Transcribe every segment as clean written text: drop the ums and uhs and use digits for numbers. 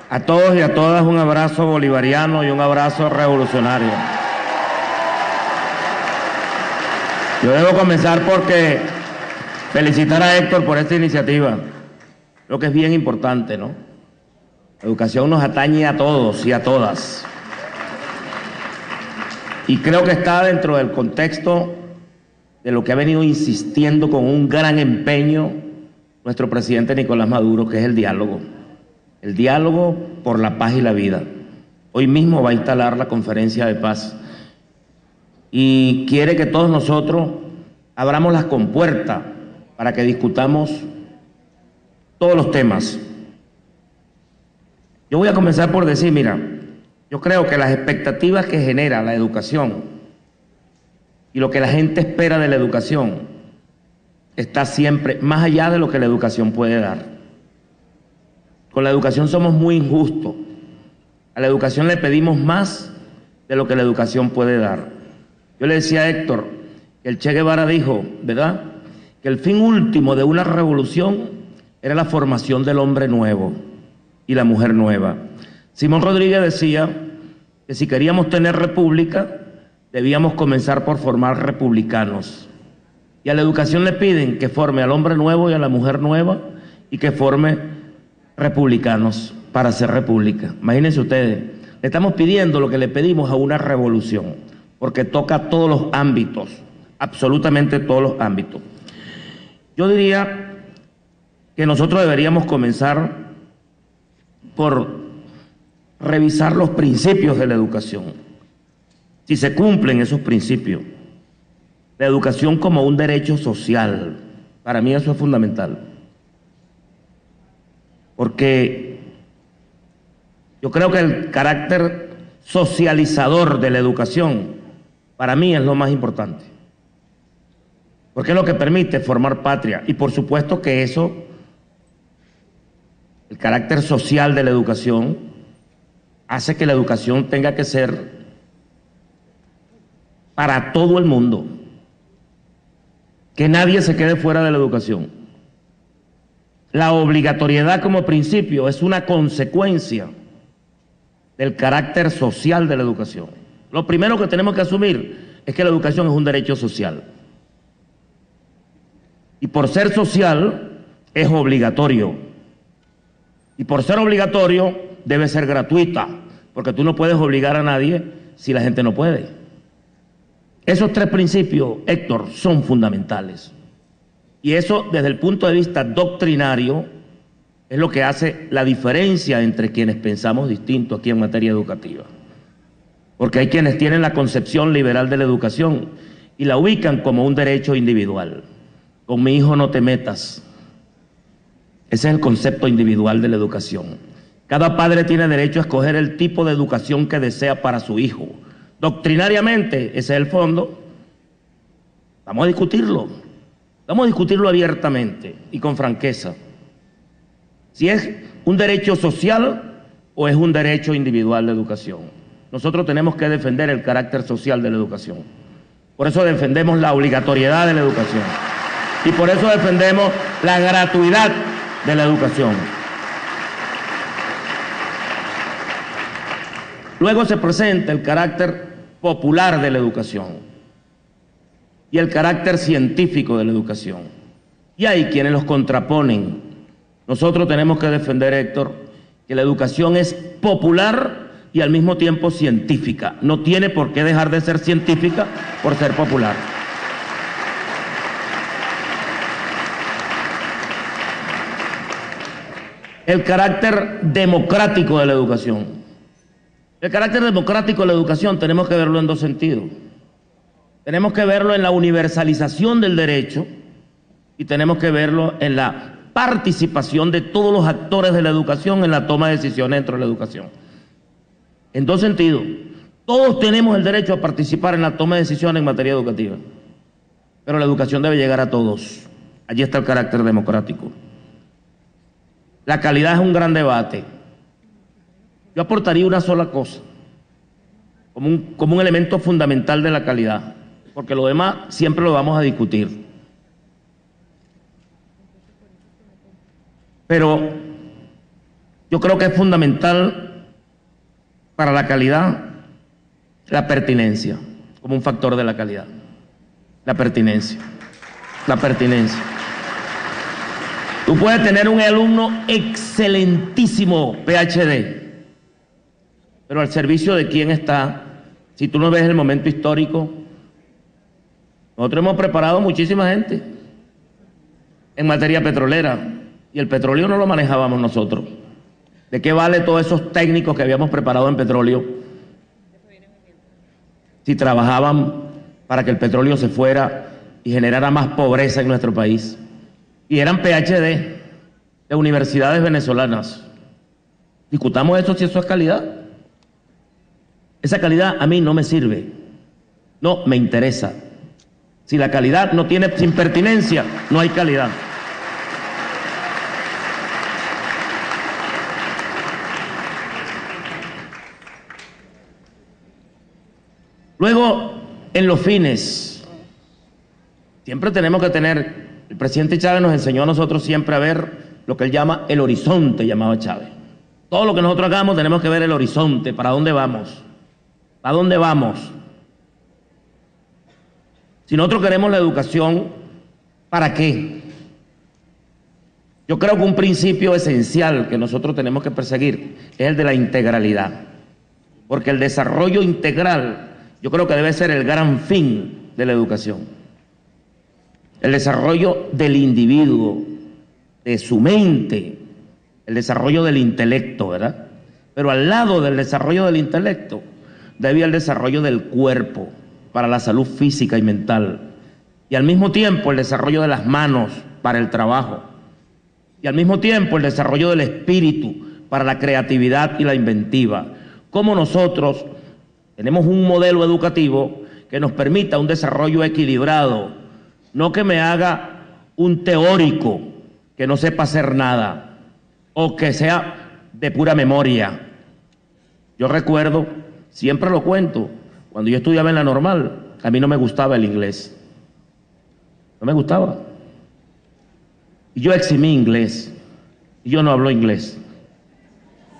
A todos y a todas un abrazo bolivariano y un abrazo revolucionario. Yo debo comenzar porque felicitar a Héctor por esta iniciativa. Creo que es bien importante, ¿no? La educación nos atañe a todos y a todas. Y creo que está dentro del contexto de lo que ha venido insistiendo con un gran empeño nuestro presidente Nicolás Maduro, que es el diálogo. El diálogo por la paz y la vida. Hoy mismo va a instalar la conferencia de paz y quiere que todos nosotros abramos las compuertas para que discutamos todos los temas. Yo voy a comenzar por decir, mira, yo creo que las expectativas que genera la educación y lo que la gente espera de la educación está siempre más allá de lo que la educación puede dar. Con la educación somos muy injustos. A la educación le pedimos más de lo que la educación puede dar. Yo le decía a Héctor que el Che Guevara dijo, ¿verdad?, que el fin último de una revolución era la formación del hombre nuevo y la mujer nueva. Simón Rodríguez decía que si queríamos tener república, debíamos comenzar por formar republicanos. Y a la educación le piden que forme al hombre nuevo y a la mujer nueva y que forme republicanos para hacer república. Imagínense ustedes, le estamos pidiendo lo que le pedimos a una revolución, porque toca todos los ámbitos, absolutamente todos los ámbitos. Yo diría que nosotros deberíamos comenzar por revisar los principios de la educación. Si se cumplen esos principios, la educación como un derecho social, para mí eso es fundamental. Porque yo creo que el carácter socializador de la educación, para mí es lo más importante. Porque es lo que permite formar patria. Y por supuesto que eso, el carácter social de la educación, hace que la educación tenga que ser para todo el mundo. Que nadie se quede fuera de la educación. La obligatoriedad como principio es una consecuencia del carácter social de la educación. Lo primero que tenemos que asumir es que la educación es un derecho social. Y por ser social es obligatorio. Y por ser obligatorio debe ser gratuita, porque tú no puedes obligar a nadie si la gente no puede. Esos tres principios, Héctor, son fundamentales. Y eso, desde el punto de vista doctrinario, es lo que hace la diferencia entre quienes pensamos distinto aquí en materia educativa. Porque hay quienes tienen la concepción liberal de la educación y la ubican como un derecho individual. Con mi hijo no te metas. Ese es el concepto individual de la educación. Cada padre tiene derecho a escoger el tipo de educación que desea para su hijo. Doctrinariamente, ese es el fondo. Vamos a discutirlo. Vamos a discutirlo abiertamente y con franqueza. Si es un derecho social o es un derecho individual de educación. Nosotros tenemos que defender el carácter social de la educación. Por eso defendemos la obligatoriedad de la educación. Y por eso defendemos la gratuidad de la educación. Luego se presenta el carácter popular de la educación y el carácter científico de la educación. Y hay quienes los contraponen. Nosotros tenemos que defender, Héctor, que la educación es popular y al mismo tiempo científica. No tiene por qué dejar de ser científica por ser popular. El carácter democrático de la educación. El carácter democrático de la educación tenemos que verlo en dos sentidos. Tenemos que verlo en la universalización del derecho y tenemos que verlo en la participación de todos los actores de la educación en la toma de decisiones dentro de la educación. En dos sentidos. Todos tenemos el derecho a participar en la toma de decisiones en materia educativa, pero la educación debe llegar a todos. Allí está el carácter democrático. La calidad es un gran debate. Yo aportaría una sola cosa, como un elemento fundamental de la calidad, porque lo demás siempre lo vamos a discutir. Pero Yo creo que es fundamental para la calidad la pertinencia, como un factor de la calidad. La pertinencia. La pertinencia. Tú puedes tener un alumno excelentísimo PhD, pero al servicio de quién está. Si tú no ves el momento histórico, nosotros hemos preparado muchísima gente en materia petrolera y el petróleo no lo manejábamos nosotros. ¿De qué vale todos esos técnicos que habíamos preparado en petróleo si trabajaban para que el petróleo se fuera y generara más pobreza en nuestro país? Y eran PhD de universidades venezolanas. Discutamos eso, si eso es calidad. Esa calidad a mí no me sirve, no me interesa. Si la calidad no tiene, sin pertinencia, no hay calidad. Luego, en los fines, siempre tenemos que tener, el presidente Chávez nos enseñó a nosotros siempre a ver lo que él llama el horizonte, llamaba Chávez. Todo lo que nosotros hagamos tenemos que ver el horizonte, para dónde vamos. ¿A dónde vamos? Si nosotros queremos la educación, ¿para qué? Yo creo que un principio esencial que nosotros tenemos que perseguir es el de la integralidad. Porque el desarrollo integral, yo creo que debe ser el gran fin de la educación. El desarrollo del individuo, de su mente, el desarrollo del intelecto, ¿verdad? Pero al lado del desarrollo del intelecto, debe el desarrollo del cuerpo para la salud física y mental, y al mismo tiempo el desarrollo de las manos para el trabajo, y al mismo tiempo el desarrollo del espíritu para la creatividad y la inventiva. Como nosotros tenemos un modelo educativo que nos permita un desarrollo equilibrado, no que me haga un teórico que no sepa hacer nada o que sea de pura memoria. Yo recuerdo, siempre lo cuento, cuando yo estudiaba en la normal, a mí no me gustaba el inglés. No me gustaba. Y yo eximí inglés. Y yo no hablo inglés.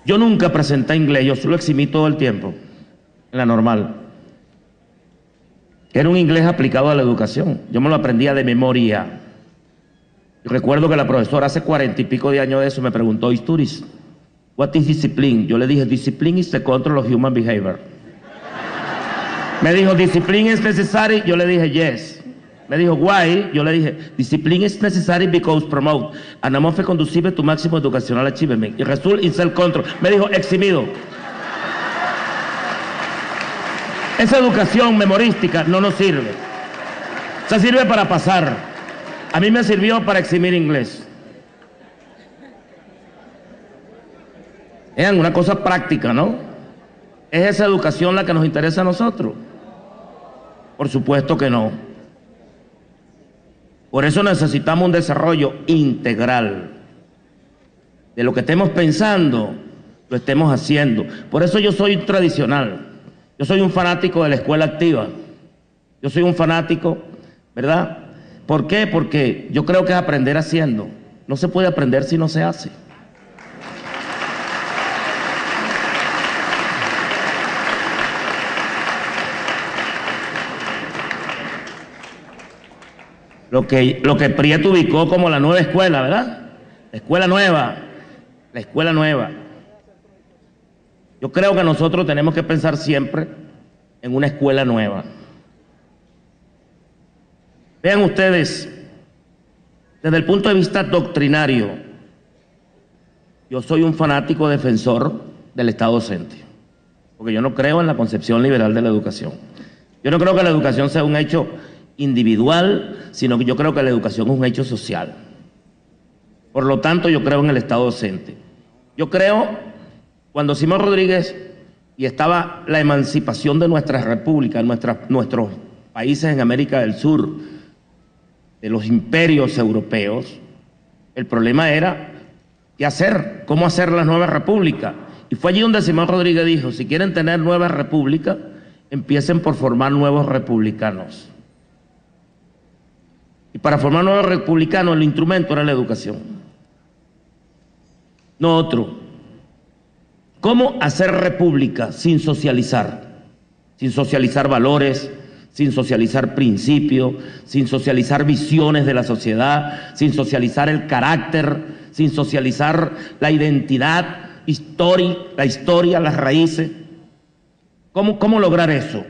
Yo nunca presenté inglés, yo solo eximí todo el tiempo en la normal. Era un inglés aplicado a la educación. Yo me lo aprendía de memoria. Y recuerdo que la profesora hace 40 y pico de años de eso me preguntó, Isturiz, what is discipline? Yo le dije, discipline is the control of human behavior. Me dijo, discipline is necessary. Yo le dije, yes. Me dijo, why? Yo le dije, discipline is necessary because promote an amorphe conducive to máximo educacional achievement y result in self-control. Me dijo, eximido. Esa educación memorística no nos sirve. O sea, sirve para pasar. A mí me sirvió para eximir inglés. Es una cosa práctica, ¿no? ¿Es esa educación la que nos interesa a nosotros? Por supuesto que no. Por eso necesitamos un desarrollo integral. De lo que estemos pensando, lo estemos haciendo. Por eso yo soy tradicional. Yo soy un fanático de la escuela activa. Yo soy un fanático, ¿verdad? ¿Por qué? Porque yo creo que es aprender haciendo. No se puede aprender si no se hace. Lo que Prieto ubicó como la nueva escuela, ¿verdad? La escuela nueva. La escuela nueva. Yo creo que nosotros tenemos que pensar siempre en una escuela nueva. Vean ustedes, desde el punto de vista doctrinario, yo soy un fanático defensor del Estado docente, porque yo no creo en la concepción liberal de la educación. Yo no creo que la educación sea un hecho individual, sino que yo creo que la educación es un hecho social. Por lo tanto, yo creo en el Estado docente. Yo creo, cuando Simón Rodríguez y estaba la emancipación de nuestras repúblicas, nuestros países en América del Sur, de los imperios europeos, el problema era qué hacer, cómo hacer las nuevas repúblicas. Y fue allí donde Simón Rodríguez dijo, si quieren tener nuevas repúblicas, empiecen por formar nuevos republicanos. Y para formar nuevos republicanos el instrumento era la educación, no otro. ¿Cómo hacer república sin socializar? Sin socializar valores, sin socializar principios, sin socializar visiones de la sociedad, sin socializar el carácter, sin socializar la identidad, la historia, las raíces. ¿Cómo lograr eso?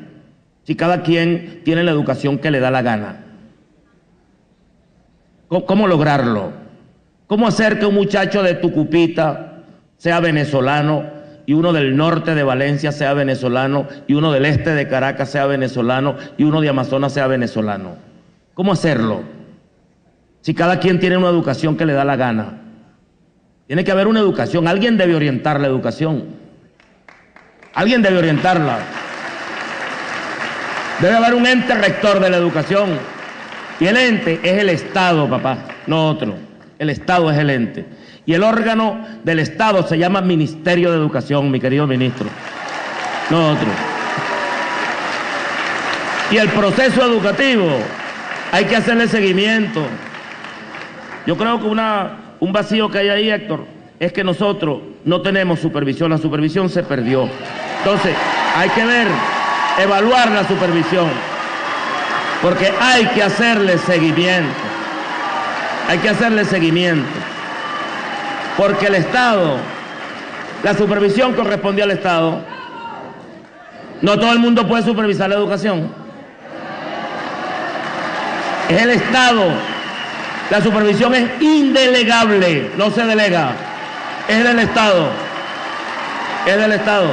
Si cada quien tiene la educación que le da la gana. ¿Cómo lograrlo? ¿Cómo hacer que un muchacho de Tucupita sea venezolano y uno del norte de Valencia sea venezolano y uno del este de Caracas sea venezolano y uno de Amazonas sea venezolano? ¿Cómo hacerlo? Si cada quien tiene una educación que le da la gana. Tiene que haber una educación. Alguien debe orientar la educación. Alguien debe orientarla. Debe haber un ente rector de la educación. Y el ente es el Estado, papá, no otro. El Estado es el ente. Y el órgano del Estado se llama Ministerio de Educación, mi querido ministro. No otro. Y el proceso educativo, hay que hacerle seguimiento. Yo creo que un vacío que hay ahí, Héctor, es que nosotros no tenemos supervisión. La supervisión se perdió. Entonces, hay que evaluar la supervisión. Porque hay que hacerle seguimiento. Hay que hacerle seguimiento. Porque el Estado, la supervisión corresponde al Estado. No todo el mundo puede supervisar la educación. Es el Estado. La supervisión es indelegable, no se delega. Es del Estado. Es del Estado.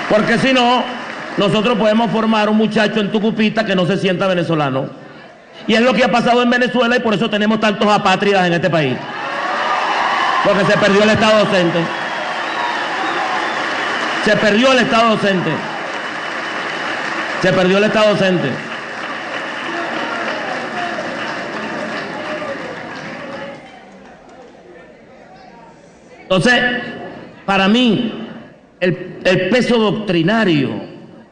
Porque si no, nosotros podemos formar un muchacho en Tucupita que no se sienta venezolano. Y es lo que ha pasado en Venezuela y por eso tenemos tantos apátridas en este país. Porque se perdió el Estado docente. Se perdió el Estado docente. Se perdió el Estado docente. Entonces, para mí, el peso doctrinario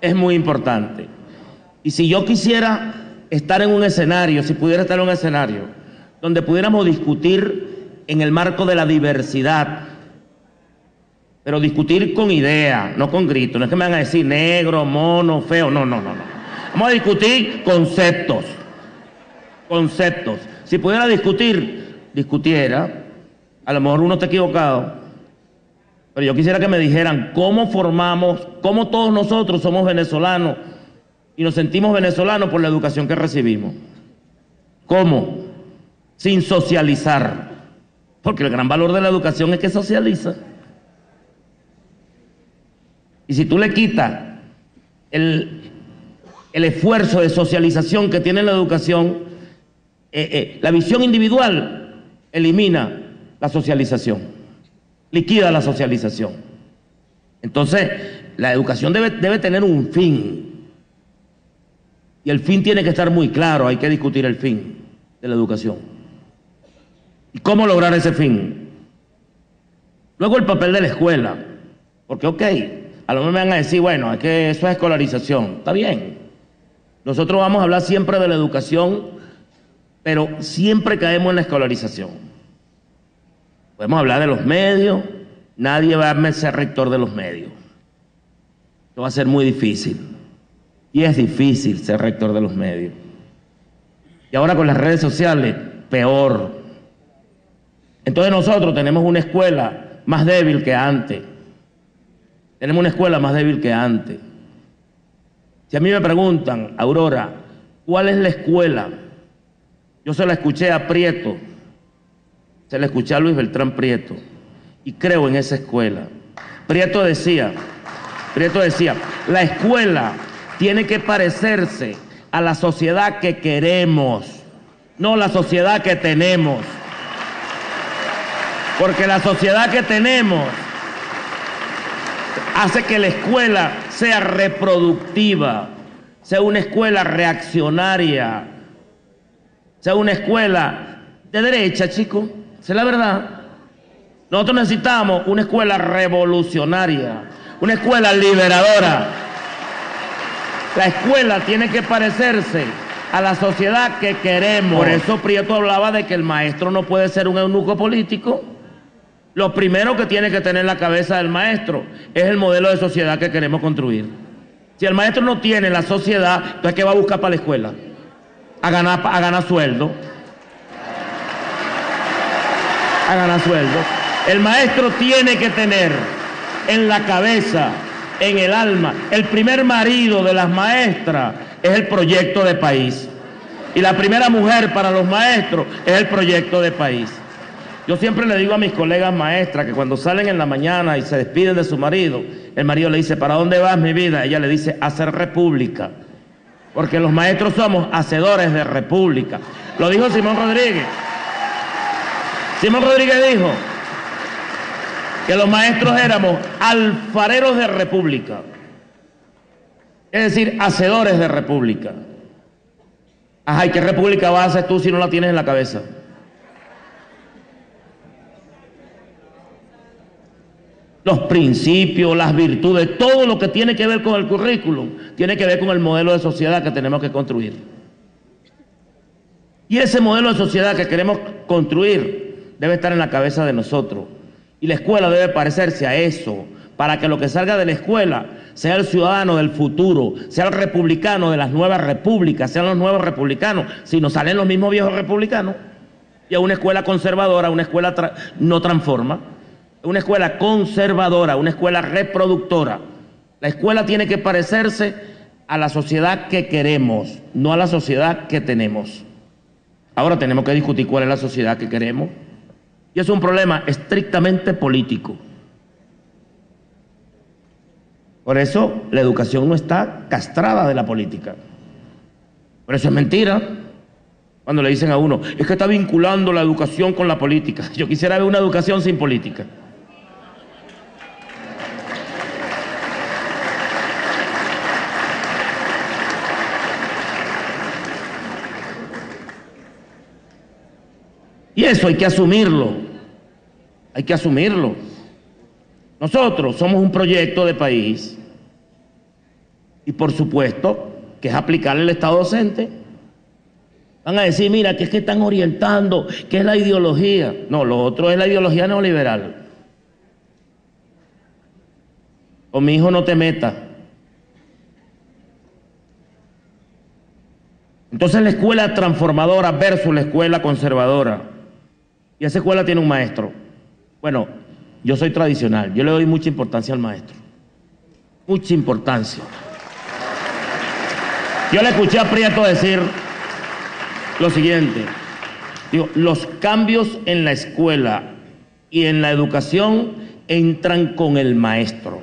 es muy importante. Y si yo quisiera estar en un escenario, si pudiera estar en un escenario donde pudiéramos discutir en el marco de la diversidad, pero discutir con ideas, no con gritos, no es que me van a decir negro, mono, feo, no. Vamos a discutir conceptos. Conceptos. Si pudiera discutiera, a lo mejor uno está equivocado, pero yo quisiera que me dijeran cómo todos nosotros somos venezolanos y nos sentimos venezolanos por la educación que recibimos. ¿Cómo? Sin socializar. Porque el gran valor de la educación es que socializa. Y si tú le quitas el esfuerzo de socialización que tiene la educación, la visión individual elimina la socialización, liquida la socialización. Entonces, la educación debe tener un fin. Y el fin tiene que estar muy claro, hay que discutir el fin de la educación. ¿Y cómo lograr ese fin? Luego el papel de la escuela. Porque, ok, a lo mejor me van a decir, bueno, es que eso es escolarización. Está bien. Nosotros vamos a hablar siempre de la educación, pero siempre caemos en la escolarización. Podemos hablar de los medios, nadie va a ser rector de los medios. Esto va a ser muy difícil. Y es difícil ser rector de los medios. Y ahora con las redes sociales, peor. Entonces nosotros tenemos una escuela más débil que antes. Tenemos una escuela más débil que antes. Si a mí me preguntan, Aurora, ¿cuál es la escuela? Yo se la escuché a Prieto, se la escuché a Luis Beltrán Prieto, y creo en esa escuela. Prieto decía, la escuela tiene que parecerse a la sociedad que queremos, no la sociedad que tenemos. Porque la sociedad que tenemos hace que la escuela sea reproductiva, sea una escuela reaccionaria, sea una escuela de derecha, chicos. Esa es la verdad. Nosotros necesitamos una escuela revolucionaria, una escuela liberadora. La escuela tiene que parecerse a la sociedad que queremos. Por eso Prieto hablaba de que el maestro no puede ser un eunuco político. Lo primero que tiene que tener en la cabeza del maestro es el modelo de sociedad que queremos construir. Si el maestro no tiene la sociedad, entonces ¿qué va a buscar para la escuela? A ganar sueldo. A ganar sueldo. El maestro tiene que tener en la cabeza, en el alma, el primer marido de las maestras es el proyecto de país. Y la primera mujer para los maestros es el proyecto de país. Yo siempre le digo a mis colegas maestras que cuando salen en la mañana y se despiden de su marido, el marido le dice, ¿para dónde vas, mi vida? Ella le dice, a hacer república. Porque los maestros somos hacedores de república. Lo dijo Simón Rodríguez. Simón Rodríguez dijo que los maestros éramos alfareros de república. Es decir, hacedores de república. Ajá, ¿y qué república vas a hacer tú si no la tienes en la cabeza? Los principios, las virtudes, todo lo que tiene que ver con el currículum, tiene que ver con el modelo de sociedad que tenemos que construir. Y ese modelo de sociedad que queremos construir debe estar en la cabeza de nosotros. Y la escuela debe parecerse a eso, para que lo que salga de la escuela sea el ciudadano del futuro, sea el republicano de las nuevas repúblicas, sean los nuevos republicanos, si no salen los mismos viejos republicanos. Y a una escuela conservadora, una escuela no transforma. Una escuela conservadora, una escuela reproductora. La escuela tiene que parecerse a la sociedad que queremos, no a la sociedad que tenemos. Ahora tenemos que discutir cuál es la sociedad que queremos. Y es un problema estrictamente político. Por eso la educación no está castrada de la política. Por eso es mentira cuando le dicen a uno, es que está vinculando la educación con la política. Yo quisiera ver una educación sin política. Y eso hay que asumirlo, hay que asumirlo. Nosotros somos un proyecto de país y por supuesto que es aplicarle el Estado docente. Van a decir, mira, que es que están orientando, que es la ideología. No, lo otro es la ideología neoliberal. Con mi hijo no te metas. Entonces la escuela transformadora versus la escuela conservadora. Y esa escuela tiene un maestro. Bueno, yo soy tradicional, yo le doy mucha importancia al maestro. Mucha importancia. Yo le escuché a Prieto decir lo siguiente. Digo, los cambios en la escuela y en la educación entran con el maestro.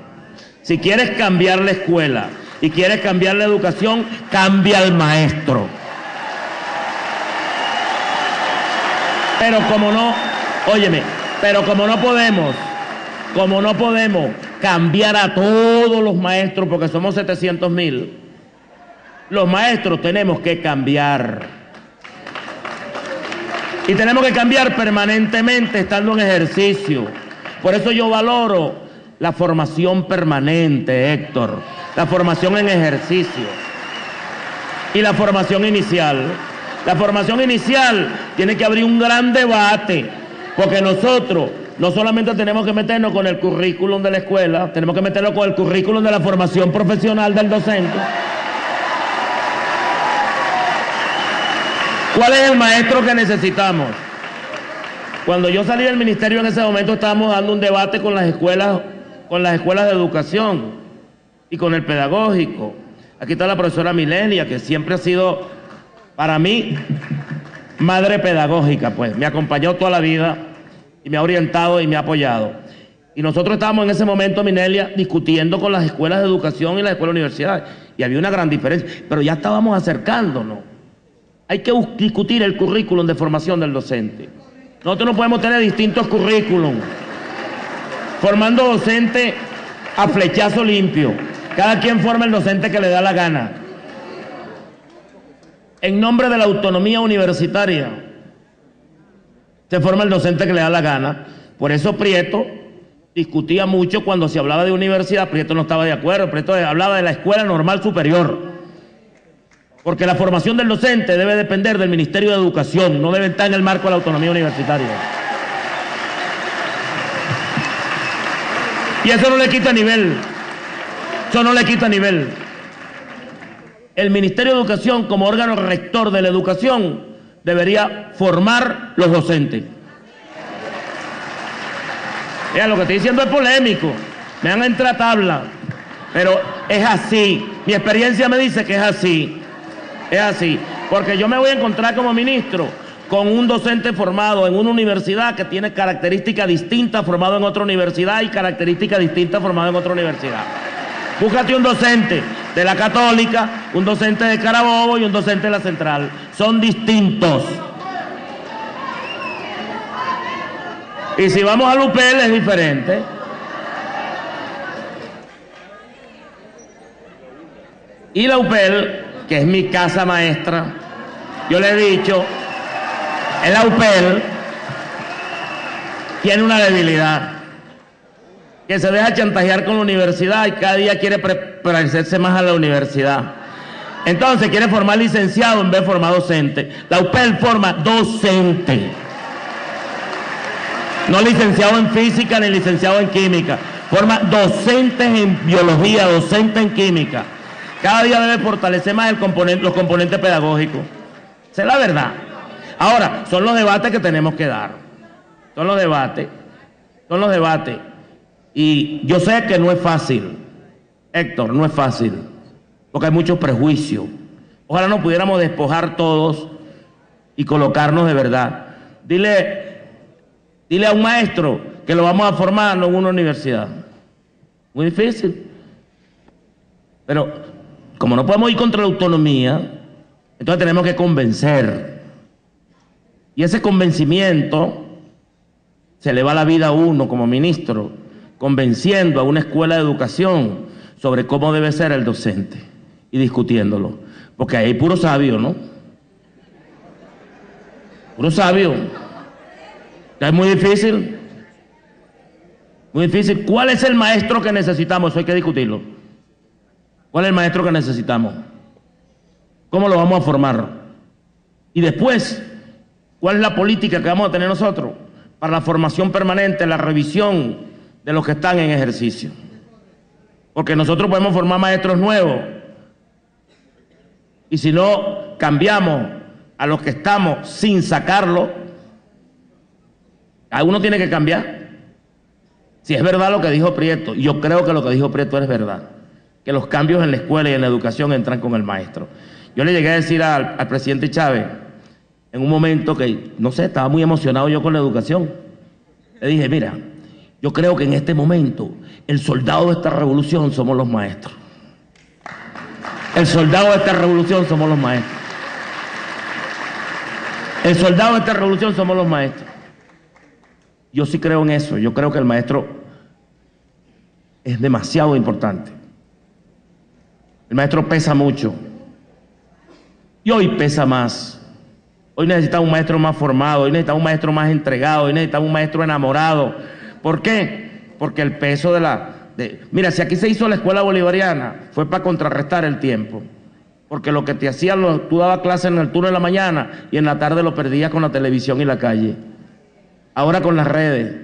Si quieres cambiar la escuela y quieres cambiar la educación, cambia al maestro. Pero como no, óyeme, pero como no podemos cambiar a todos los maestros porque somos 700,000, los maestros tenemos que cambiar. Y tenemos que cambiar permanentemente estando en ejercicio. Por eso yo valoro la formación permanente, Héctor, la formación en ejercicio y la formación inicial. La formación inicial tiene que abrir un gran debate, porque nosotros no solamente tenemos que meternos con el currículum de la escuela, tenemos que meternos con el currículum de la formación profesional del docente. ¿Cuál es el maestro que necesitamos? Cuando yo salí del ministerio en ese momento estábamos dando un debate con las escuelas de educación y con el pedagógico. Aquí está la profesora Milenia, que siempre ha sido para mí madre pedagógica, pues me acompañó toda la vida y me ha orientado y me ha apoyado. Y nosotros estábamos en ese momento, Minelia, discutiendo con las escuelas de educación y las escuelas universidades, y había una gran diferencia, pero ya estábamos acercándonos. Hay que discutir el currículum de formación del docente. Nosotros no podemos tener distintos currículum, formando docente a flechazo limpio. Cada quien forma el docente que le da la gana. En nombre de la autonomía universitaria, se forma el docente que le da la gana. Por eso Prieto discutía mucho cuando se hablaba de universidad. Prieto no estaba de acuerdo, Prieto hablaba de la escuela normal superior. Porque la formación del docente debe depender del Ministerio de Educación, no debe estar en el marco de la autonomía universitaria. Y eso no le quita nivel. Eso no le quita nivel. El Ministerio de Educación, como órgano rector de la educación, debería formar los docentes. Mira, lo que estoy diciendo es polémico. Me van a entrar a tabla. Pero es así. Mi experiencia me dice que es así. Es así. Porque yo me voy a encontrar como ministro con un docente formado en una universidad que tiene características distintas formado en otra universidad y características distintas formado en otra universidad. Búscate un docente de la Católica, un docente de Carabobo y un docente de la Central. Son distintos. Y si vamos a UPEL es diferente. Y la UPEL, que es mi casa maestra, yo le he dicho, la UPEL tiene una debilidad, que se deja chantajear con la universidad y cada día quiere parecerse más a la universidad. Entonces quiere formar licenciado en vez de formar docente. La UPEL forma docente, no licenciado en física ni licenciado en química. Forma docentes en biología, docentes en química. Cada día debe fortalecer más los componentes pedagógicos. Esa es la verdad. Ahora, son los debates que tenemos que dar. Son los debates. Son los debates. Y yo sé que no es fácil, Héctor, no es fácil, porque hay muchos prejuicios. Ojalá nos pudiéramos despojar todos y colocarnos de verdad. Dile a un maestro que lo vamos a formar en una universidad. Muy difícil. Pero como no podemos ir contra la autonomía, entonces tenemos que convencer. Y ese convencimiento se le va la vida a uno como ministro, convenciendo a una escuela de educación sobre cómo debe ser el docente y discutiéndolo. Porque ahí hay puro sabio, ¿no? Puro sabio. Es muy difícil. Muy difícil. ¿Cuál es el maestro que necesitamos? Eso hay que discutirlo. ¿Cuál es el maestro que necesitamos? ¿Cómo lo vamos a formar? Y después, ¿cuál es la política que vamos a tener nosotros para la formación permanente, la revisión de los que están en ejercicio? Porque nosotros podemos formar maestros nuevos y si no cambiamos a los que estamos sin sacarlo, cada uno tiene que cambiar. Si es verdad lo que dijo Prieto, yo creo que lo que dijo Prieto es verdad, que los cambios en la escuela y en la educación entran con el maestro. Yo le llegué a decir al presidente Chávez, en un momento que, no sé, estaba muy emocionado yo con la educación. Le dije, mira, yo creo que en este momento el soldado de esta revolución somos los maestros. El soldado de esta revolución somos los maestros. El soldado de esta revolución somos los maestros. Yo sí creo en eso. Yo creo que el maestro es demasiado importante. El maestro pesa mucho. Y hoy pesa más. Hoy necesitamos un maestro más formado, hoy necesitamos un maestro más entregado, hoy necesitamos un maestro enamorado. ¿Por qué? Porque el peso mira, si aquí se hizo la escuela bolivariana, fue para contrarrestar el tiempo. Porque lo que te hacían, tú dabas clases en el turno de la mañana y en la tarde lo perdías con la televisión y la calle. Ahora con las redes.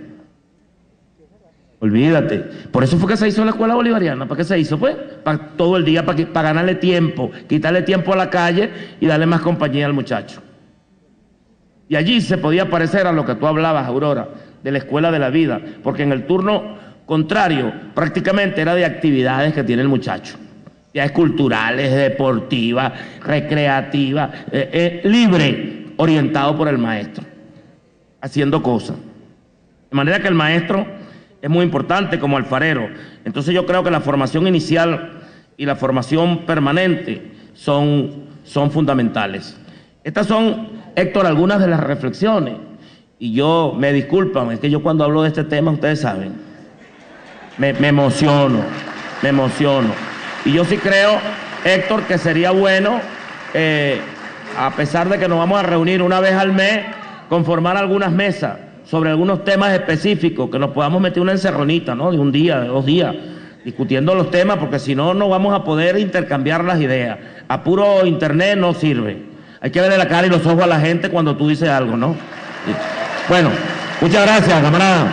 Olvídate. Por eso fue que se hizo la escuela bolivariana. ¿Para qué se hizo? Pues para todo el día, para ganarle tiempo, quitarle tiempo a la calle y darle más compañía al muchacho. Y allí se podía parecer a lo que tú hablabas, Aurora, de la escuela de la vida, porque en el turno contrario prácticamente era de actividades que tiene el muchacho. Actividades culturales, deportivas, recreativas, libre, orientado por el maestro, haciendo cosas. De manera que el maestro es muy importante como alfarero. Entonces yo creo que la formación inicial y la formación permanente son fundamentales. Estas son, Héctor, algunas de las reflexiones. Y yo, me disculpan, es que yo cuando hablo de este tema, ustedes saben, me emociono. Y yo sí creo, Héctor, que sería bueno, a pesar de que nos vamos a reunir una vez al mes, conformar algunas mesas sobre algunos temas específicos, que nos podamos meter una encerronita, ¿no? De un día, de 2 días, discutiendo los temas, porque si no, no vamos a poder intercambiar las ideas. A puro internet no sirve. Hay que verle la cara y los ojos a la gente cuando tú dices algo, ¿no? Bueno, muchas gracias, camarada.